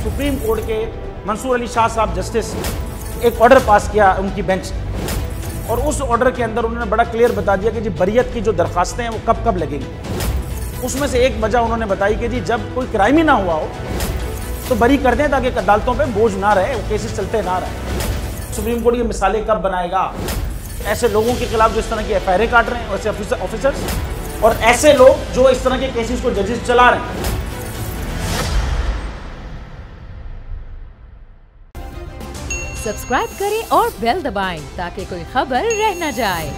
Supreme court के मंसूर अली शाह साहब justice एक ऑर्डर पास किया उनकी बेंच ने, और उस ऑर्डर के अंदर उन्होंने बड़ा क्लियर बता दिया कि जी बरियत की जो दरखास्तें हैं वो कब कब लगेंगी। उसमें से एक वजह उन्होंने बताई कि जी जब कोई क्राइम ही ना हुआ हो तो बरी कर दें ताकि अदालतों पे बोझ ना रहे, वो केसेस चलते ना रहे। सुप्रीम कोर्ट की मिसालें कब बनाएगा ऐसे लोगों के खिलाफ जो इस तरह की एफआईआर काट रहे हैं, वैसे ऑफिसर्स, और ऐसे लोग जो इस तरह के केसेस को जजेस चला रहे हैं। सब्सक्राइब करें और बेल दबाएं ताकि कोई खबर रह न जाए।